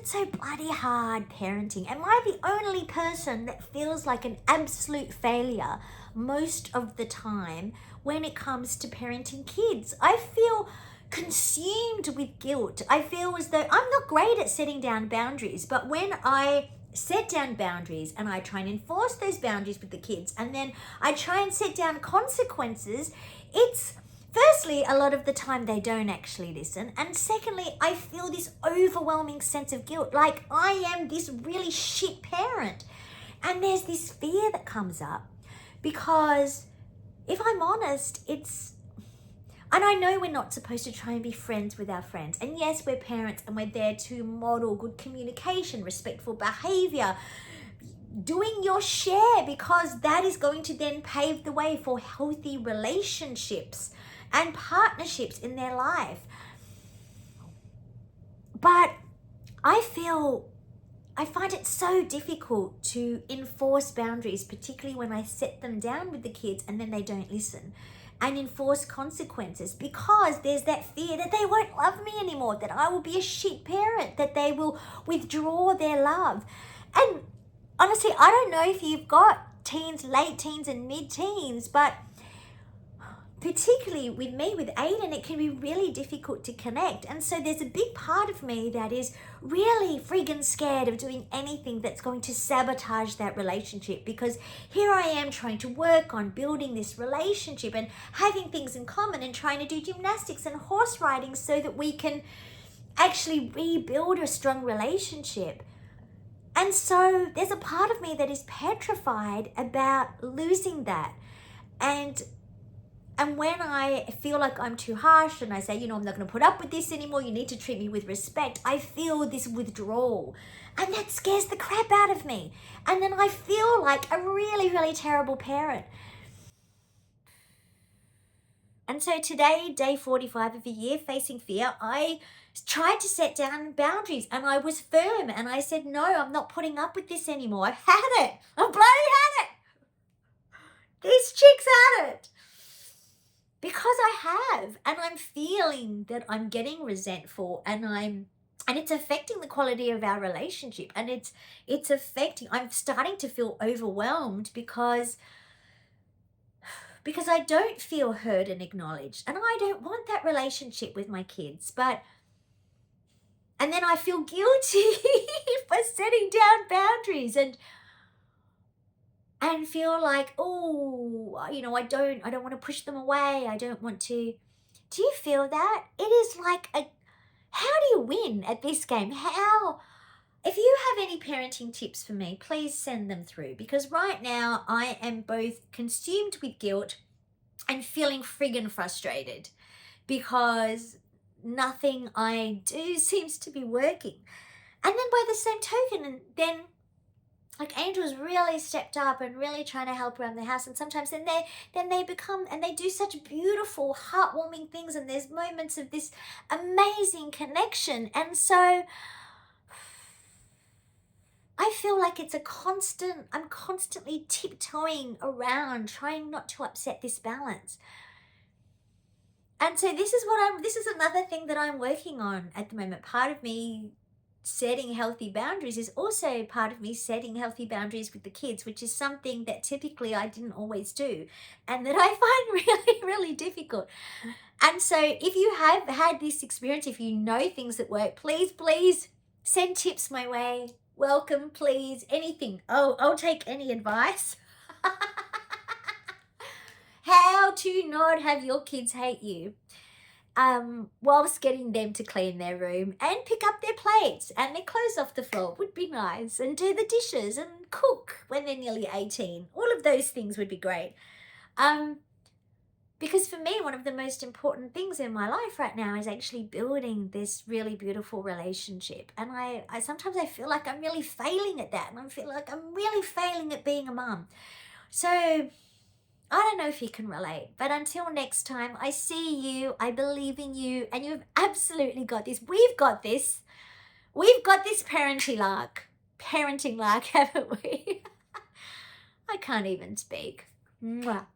it so bloody hard parenting? Am I the only person that feels like an absolute failure most of the time when it comes to parenting kids? I feel consumed with guilt. I feel as though I'm not great at setting down boundaries, but when I set down boundaries and I try and enforce those boundaries with the kids, and then I try and set down consequences, it's firstly, a lot of the time they don't actually listen. And secondly, I feel this overwhelming sense of guilt, like I am this really shit parent. And there's this fear that comes up because if I'm honest, and I know we're not supposed to try and be friends with our friends. And yes, we're parents and we're there to model good communication, respectful behavior, doing your share, because that is going to then pave the way for healthy relationships and partnerships in their life. But I find it so difficult to enforce boundaries, particularly when I set them down with the kids and then they don't listen, and enforce consequences, because there's that fear that they won't love me anymore, that I will be a shit parent, that they will withdraw their love. And honestly, I don't know if you've got teens, late teens and mid-teens, but particularly with me, with Aiden, it can be really difficult to connect. And so there's a big part of me that is really friggin' scared of doing anything that's going to sabotage that relationship, because here I am trying to work on building this relationship and having things in common and trying to do gymnastics and horse riding so that we can actually rebuild a strong relationship. And so there's a part of me that is petrified about losing that. And when I feel like I'm too harsh and I say, I'm not going to put up with this anymore, you need to treat me with respect, I feel this withdrawal. And that scares the crap out of me. And then I feel like a really, really terrible parent. And so today, day 45 of a year, facing fear, I tried to set down boundaries, and I was firm, and I said, no, I'm not putting up with this anymore. I've had it. I've bloody had it. These chicks had it. Because I have, and I'm feeling that I'm getting resentful, and it's affecting the quality of our relationship, and it's affecting, I'm starting to feel overwhelmed because I don't feel heard and acknowledged, and I don't want that relationship with my kids. And then I feel guilty for setting down boundaries and feel like, I don't want to push them away. I don't want to. Do you feel that? It is like how do you win at this game? If you have any parenting tips for me, please send them through, because right now I am both consumed with guilt and feeling friggin' frustrated because nothing I do seems to be working. And then by the same token, and then like Angel's really stepped up and really trying to help around the house, and sometimes then they become, and they do such beautiful, heartwarming things, and there's moments of this amazing connection. And so I feel like it's I'm constantly tiptoeing around, trying not to upset this balance. And so this is another thing that I'm working on at the moment. Part of me setting healthy boundaries is also part of me setting healthy boundaries with the kids, which is something that typically I didn't always do and that I find really, really difficult. And so if you have had this experience, if you know things that work, please send tips my way. Welcome, please, anything. I'll take any advice. How to not have your kids hate you. Whilst getting them to clean their room and pick up their plates and their clothes off the floor would be nice, and do the dishes and cook when they're nearly 18. All of those things would be great. Because for me, one of the most important things in my life right now is actually building this really beautiful relationship. And I sometimes I feel like I'm really failing at that, and I feel like I'm really failing at being a mum. So I don't know if you can relate, but until next time, I see you, I believe in you, and you've absolutely got this. We've got this. We've got this parenting lark, haven't we? I can't even speak. Mwah.